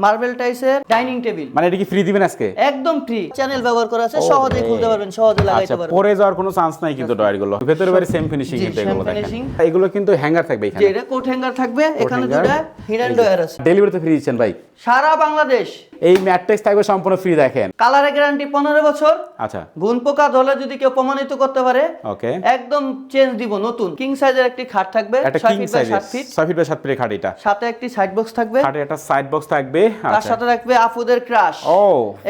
Marble টাইসের dining table. মানে এটা কি ফ্রি দিবেন আজকে? একদম ফ্রি, চ্যানেল ব্যবহার করা আছে, সহজে খুলতে পারবেন, সহজে লাগাইতে আচ্ছা, পারবেন। পরে যাওয়ার কোনো চান্স নাই কিন্তু ডয়ারগুলো ভিতরে বাইরে সেম ফিনিশিং জি, কিন্তু same এগুলো দেখেন। finishing। এগুলো কিন্তু হ্যাঙ্গার থাকবে এখানে। যে এটা কোট হ্যাঙ্গার থাকবে, এখানে hanger, দুটো হিডেন ডয়ার আছে। ডেলিভারি তো ফ্রি দিচ্ছেন ভাই? সারা বাংলাদেশ। এই ম্যাট্রেস থাকবে সম্পূর্ণ ফ্রি দেখেন। কালারে গ্যারান্টি 15 বছর। আচ্ছা, গুণ পোকা ধরলে যদি কেউ প্রমাণিত করতে পারে, ওকে, একদম চেঞ্জ দিব নতুন। কিং সাইজের একটি খাট থাকবে, একটা 6 কিং ফিট বাই সাইজের 7 ফিট, 6 ফিট বাই 7 ফিটের খাট এটা। সাথে একটি সাইড বক্স থাকবে, খাটে একটা সাইড বক্স থাকবে। তার আচ্ছা, সাথে থাকবে আফুদের ক্রাশ, ও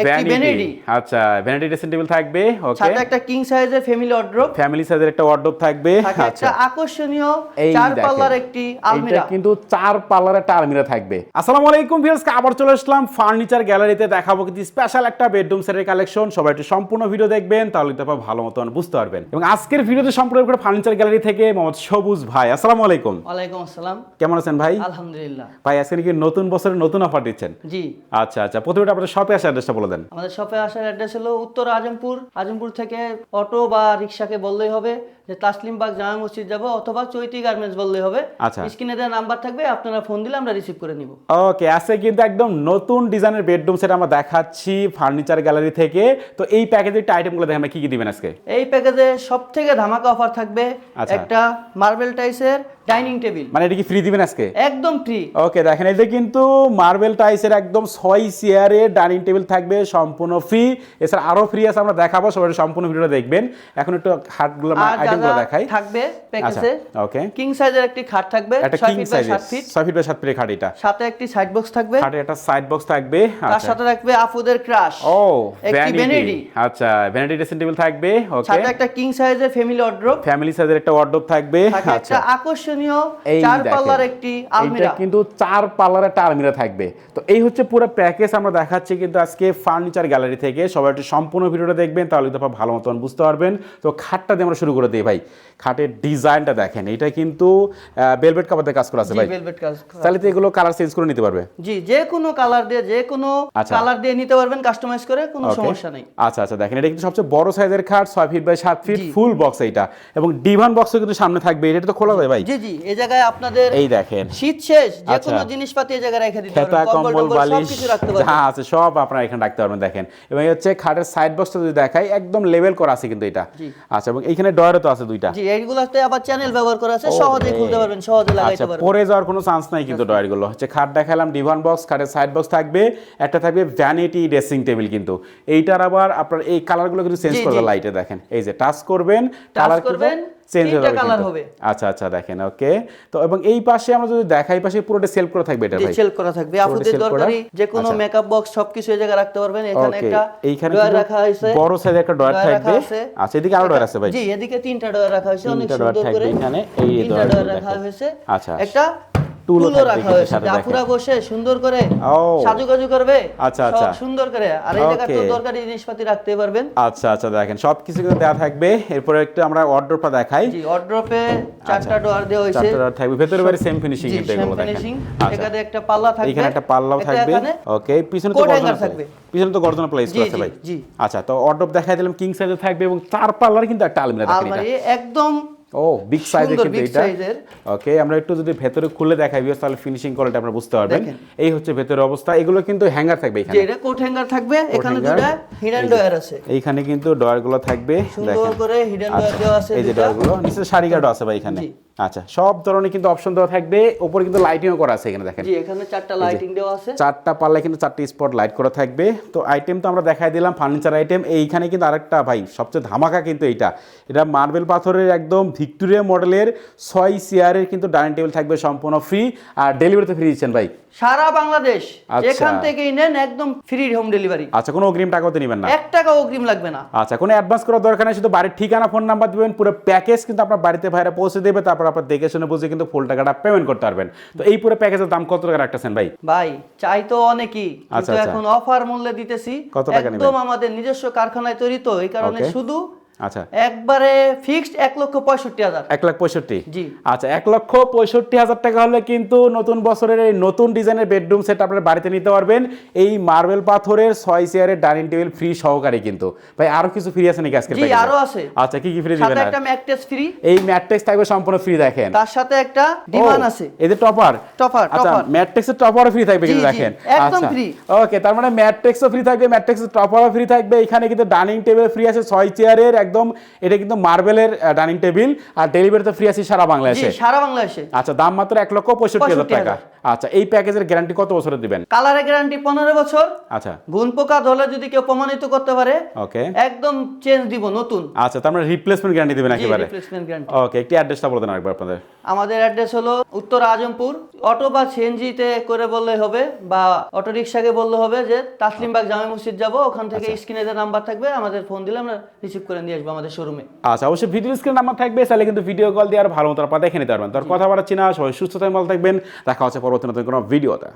একটি ভ্যানিটি। ভ্যানিটি, আচ্ছা, ভ্যানিটি ড্রেসিং টেবিল থাকবে, ওকে, সাথে একটা কিং সাইজের ফ্যামিলি ওয়ার্ড্রোব, ফ্যামিলি সাইজের একটা ওয়ার্ডরোব থাকবে। থাকে আচ্ছা, একটা আকর্ষণীয় এই 4 দেখেন। পাল্লার একটি আলমিরা। এটা কিন্তু 4 পাল্লার একটা আলমিরা থাকবে। আসসালামু আলাইকুম ভিউয়ার্স, আবার চলে আসলাম ফার্নিচার গ্যালারিতে। দেখাবো কিন্তু স্পেশাল একটা বেডরুম সেটের কালেকশন। সবাই একটু সম্পূর্ণ ভিডিও দেখবেন, তাহলে তো আপনারা ভালো মতন বুঝতে পারবেন। এবং আজকের ভিডিওতে সম্পূর্ণ করে ফার্নিচার গ্যালারি থেকে মোহাম্মদ সবুজ ভাই। আসসালামু আলাইকুম। ওয়ালাইকুম আসসালাম। কেমন আছেন ভাই? আলহামদুলিল্লাহ ভাই আজকে কি নতুন বছরের নতুন অফার দিচ্ছেন? জি। আচ্ছা আচ্ছা, প্রথমে আপনাদের শপে আসার অ্যাড্রেসটা বলে দেন। আমাদের শপে আসার অ্যাড্রেস হলো উত্তর আজমপুর। আজমপুর থেকে অটো বা রিক্সাকে বললেই হবে যে তাসলিমবাগ জামা মসজিদ যাব, অথবা চৈতি গার্মেন্টস বললেই হবে। আচ্ছা, স্ক্রিনে দেওয়া নাম্বার থাকবে, আপনারা ফোন দিলে আমরা রিসিভ করে নিব। ওকে, আজকে কিন্তু একদম নতুন ডিজাইনের বেডরুম সেট আমরা দেখাচ্ছি ফার্নিচার গ্যালারি থেকে। তো এই প্যাকেজের একটা আইটেমগুলো দেখেন কি কি দিবেন আজকে? এই প্যাকেজে সবথেকে ধামাকা অফার থাকবে আচ্ছা। একটা মার্বেল টাইসের ডাইনিং টেবিল। মানে এটা কি ফ্রি দিবেন আজকে? একদম ফ্রি। ওকে, দেখেন এই যে কিন্তু মার্বেল টাইসের একদম 6 চেয়ারের ডাইনিং টেবিল থাকবে সম্পূর্ণ ফ্রি। এছাড়া আরো ফ্রি আছে, আমরা দেখাবো, সবাই সম্পূর্ণ ভিডিওটা দেখবেন। এখন একটু খাটগুলো আইটেমগুলো দেখাই। থাকবে প্যাকেজে ওকে, কিং সাইজের একটি খাট থাকবে, একটা 6 কিং ফিট বাই সাইজের 7 ফিট, 6 ফিট বাই 7 ফিটের খাট এটা। সাথে একটি সাইড বক্স থাকবে, খাটে একটা সাইড বক্স থাকবে। তার আচ্ছা, সাথে থাকবে আফুদের ক্রাশ, ও একটি ভ্যানিটি। ভ্যানিটি, আচ্ছা, ভ্যানিটি ড্রেসিং টেবিল থাকবে, ওকে, সাথে একটা কিং সাইজের ফ্যামিলি ওয়ার্ড্রোব, ফ্যামিলি সাইজের একটা ওয়ার্ডরোব থাকবে। থাকে আচ্ছা, একটা আকর্ষণীয় এই 4 দেখেন। পাল্লার একটি এটা আলমিরা। কিন্তু 4 পাল্লার একটা আলমিরা থাকবে। তো এই হচ্ছে পুরো প্যাকেজ আমরা দেখাচ্ছি কিন্তু আজকে ফার্নিচার গ্যালারি থেকে। সবাই একটু সম্পূর্ণ ভিডিওটা দেখবেন, তাহলে তো আপনারা ভালো মতন বুঝতে পারবেন। তো খাটটা দিয়ে আমরা শুরু করে দিই ভাই। খাটের ডিজাইনটা দেখেন, এটা কিন্তু ভেলভেট কাপড় দিয়ে কাজ করা আছে জি, ভাই। ভেলভেট কাজ করা। তাহলে তো এগুলো কালার চেঞ্জ করে নিতে পারবে? জি, যে কোনো কালার দিয়ে, যে কোনো আচ্ছা। কালার দিয়ে নিতে পারবেন, কাস্টমাইজ করে, কোনো Okay. সমস্যা নেই। আচ্ছা আচ্ছা, দেখেন এটা কিন্তু সবচেয়ে বড় সাইজের খাট, 6 ফিট বাই 7 ফিট, জি। ফুল বক্স এইটা। এবং ডিভান বক্সও কিন্তু সামনে থাকবে। এটা তো খোলা যায় ভাই? জি জি, এই জায়গায় আপনাদের এই দেখেন, শীত শেষ, যে আচ্ছা। কোনো জিনিসপাতি এই জায়গায় রেখে দিতে খেতা, পারবেন, কম্বল কম্বল, টম্বল বালিশ সবকিছু রাখতে যা পারবেন। আছে সব আপনারা এখানে রাখতে পারবেন। দেখেন, এবং এই হচ্ছে খাটের সাইড বক্সটা যদি দেখাই, একদম লেভেল করা আছে কিন্তু এটা। জি। আচ্ছা, এবং এইখানে ডয়ারও তো আছে দুইটা। জি, এইগুলোতে আবার চ্যানেল ব্যবহার করা আছে, সহজে খুলতে পারবেন, সহজে লাগাইতে আচ্ছা, পারবেন। পরে যাওয়ার কোনো চান্স নাই কিন্তু ডয়ারগুলো। হচ্ছে খাট দেখালাম, ডিভান বক্স, খাটের সাইড বক্স থাকবে, একটা থাকবে ভ্যানিটি ড্রেসিং টেবিল কিন্তু। এইটার আবার আপনার এই কালারগুলো কিন্তু চেঞ্জ জি, করবে জি। লাইটে। দেখেন এই যে টাচ করবেন, টাচ কালার করবেন, চেঞ্জ হয়ে তিনটা যাবে কালার কিন্তু। হবে। আচ্ছা আচ্ছা, দেখেন, ওকে। তো এবং এই পাশে আমরা যদি দেখাই, পাশে পুরোটা সেল করা থাকবে এটা জি, ভাই। সেল করা থাকবে। আপুদের sell করা? দরকারি যে কোনো আচ্ছা। মেকআপ বক্স সবকিছু এই জায়গায় রাখতে পারবেন। এখানে ওকে, একটা এইখানে ডয়ার কিন্তু রাখা হয়েছে, বড় সাইজের একটা ডয়ার ডয়ার থাকবে। রাখা আছে। আচ্ছা, এদিকে আরো ডয়ার আছে ভাই? জি, এদিকে 3টা ডয়ার রাখা হয়েছে, অনেক তিনটা ডয়ার সুন্দর থাকবে করে। এখানে। এই 3টা ডয়ারগুলো ডয়ার রাখা দেখেন। হয়েছে। আচ্ছা, একটা টুলও টুলও থাকবে রাখা কিন্তু হয়েছে, সাথে, আপুরা দেখেন। বসে সুন্দর করে ও সাজুগুজু করবে। আচ্ছা, সব আচ্ছা। সুন্দর করে। আর এই জায়গায় তো Okay. দরকারি জিনিসপাতি রাখতে পারবেন। আচ্ছা আচ্ছা, দেখেন সবকিছু কিন্তু দেওয়া থাকবে। এরপরে একটু আমরা ওয়ার্ডরোবটা দেখাই। জি, ওয়ার্ড্রোপে 4টা আচ্ছা। ডয়ার দেওয়া হয়েছে। 4টা ডয়ার থাকবে, ভেতরে বাইরে সেম ফিনিশিং জি, কিন্তু same এগুলো দেখেন। finishing। আচ্ছা, এখানে একটা পাল্লা থাকবে, এখানে একটা পাল্লাও একটা থাকবে। এখানে ওকে, পিছনে তো coat গর্জন hanger থাকবে। পিছনে তো গর্জন প্লেস জি, আছে জি, ভাই। জি। আচ্ছা, তো ওয়ার্ডরোব দেখাই দিলাম, কিং সাইজে থাকবে এবং 4 পাল্লার কিন্তু একটা আলমিরা দেখেন এটা। আলমারি একদম ও বিগ সাইজের সুন্দর, কিন্তু big এটা। size-এর। ওকে, আমরা একটু যদি ভেতরে খুলে দেখাই ভিউয়ার্স, তাহলে ফিনিশিং কোয়ালিটি আপনারা বুঝতে পারবেন। দেখেন। এই হচ্ছে ভেতরের অবস্থা। এগুলো কিন্তু হ্যাঙ্গার থাকবে যে এখানে। এটা কোট হ্যাঙ্গার থাকবে, এখানে hanger। দুটো হিডেন এই যে, ডয়ার আছে। এইখানে কিন্তু ডয়ারগুলো থাকবে সুন্দর দেখেন। করে হিডেন ডয়ার আচ্ছা, দেওয়া আছে এই যে দুটো। ডয়ারগুলো নিচে শাড়ি গার্ডও আছে ভাই এখানে। জি। আচ্ছা, সব ধরনের কিন্তু অপশন দেওয়া থাকবে। উপরে কিন্তু লাইটিংও করা আছে এখানে দেখেন। জি, এখানে 4টা লাইটিং দেওয়া আছে। 4টা পাল্লায় কিন্তু 4টি স্পট লাইট করা থাকবে। তো আইটেম তো আমরা দেখাই দিলাম, ফার্নিচার আইটেম। এইখানে কিন্তু আরেকটা ভাই সবচেয়ে ধামাকা কিন্তু এটা মার্বেল পাথরের একদম ভিক্টোরিয়া মডেলের 6 চেয়ারের কিন্তু ডাইনিং টেবিল থাকবে সম্পূর্ণ ফ্রি। আর ডেলিভারি তো ফ্রি দিচ্ছেন ভাই সারা বাংলাদেশ, আচ্ছা। যেখান থেকেই নেন একদম ফ্রি হোম ডেলিভারি। আচ্ছা, কোনো অগ্রিম টাকাও তো নেবেন না? 1 টাকাও অগ্রিম লাগবে না। আচ্ছা, কোনো অ্যাডভান্স করার দরকার নেই, শুধু বাড়ির ঠিকানা, ফোন নাম্বার দিবেন, পুরো প্যাকেজ কিন্তু আপনার বাড়িতে ভাইরা পৌঁছে দেবে। তারপর আপনার দেখে শুনে বুঝে কিন্তু ফুল টাকাটা পেমেন্ট করতে পারবেন। তো এই পুরো প্যাকেজের দাম কত টাকা রাখতেছেন ভাই? ভাই চাই তো অনেকই, আচ্ছা, কিন্তু আচ্ছা। এখন অফার মূল্যে দিতেছি। কত টাকা নেবেন? একদম আমাদের নিজস্ব কারখানায় তৈরি, তো এই কারণে Okay. শুধু আচ্ছা একবারে ফিক্সড 1,65,000। 1,65,000 জি। আচ্ছা 1,65,000 টাকা হলে কিন্তু নতুন বছরের এই নতুন ডিজাইনের বেডরুম সেট আপনার বাড়িতে নিতে পারবেন এই মার্বেল পাথরের 6 চেয়ারের ডাইনিং টেবিল ফ্রি সহকারে কিন্তু ভাই আরো কিছু ফ্রি আছে নাকি আজকের জি প্যাকেজে? আরো আছে। আচ্ছা কি কি ফ্রি সাথে দিবেন? একটা ম্যাট্রেস ফ্রি, এই ম্যাট্রিক্স থাকবে সম্পূর্ণ ফ্রি দেখেন। তার সাথে একটা ডিমান্ড আছে। এই যে টপার টপার আচ্ছা টপার ম্যাট্রিক্সের টপারও ফ্রি থাকবে কিন্তু জি, জি, দেখেন। একদম আচ্ছা free। ওকে তার মানে ম্যাট্রিক্সও ফ্রি থাকবে, ম্যাট্রিক্সের টপারও ফ্রি থাকবে। এখানে কিন্তু ডাইনিং টেবিল ফ্রি আছে 6 চেয়ারের একদম, এটা কিন্তু মার্বেলের ডাইনিং টেবিল আর ডেলিভারি তো ফ্রি আছে সারা জি বাংলাদেশে। সারা বাংলাদেশে। আচ্ছা দাম মাত্র 1,65,000 টাকা। 65,000 আচ্ছা এই প্যাকেজের গ্যারান্টি কত বছরের দিবেন? কালারের গ্যারান্টি 15 বছর। আচ্ছা গুণ পোকা ধরলে যদি কেউ প্রমাণিত করতে পারে ওকে একদম চেঞ্জ দিব নতুন। আচ্ছা তার মানে রিপ্লেসমেন্ট গ্যারান্টি দিবেন জি একেবারে? Replacement guarantee. ওকে একটি অ্যাড্রেসটা বলে দেন আরেকবার আপনাদের। আমাদের অ্যাড্রেস হলো উত্তর আজমপুর। অটো বা সিএনজিতে করে বললে হবে বা অটো রিক্সাকে বললে হবে যে তাসলিমবাগ জামে মসজিদ যাব, ওখান থেকে স্ক্রিনে যে নাম্বার থাকবে আমাদের ফোন দিলে আমরা রিসিভ করে নিয়ে আসবো আমাদের শোরুমে। আচ্ছা অবশ্যই ভিডিও স্ক্রিন নাম্বার থাকবে, তাহলে কিন্তু ভিডিও কল দিয়ে আর ভালো মতো আপনারা দেখে নিতে পারবেন। তার কথা বাড়াচ্ছি না, সবাই সুস্থ থাকবেন, ভালো থাকবেন, দেখা হচ্ছে পরবর্তী নতুন কোনো ভিডিওতে।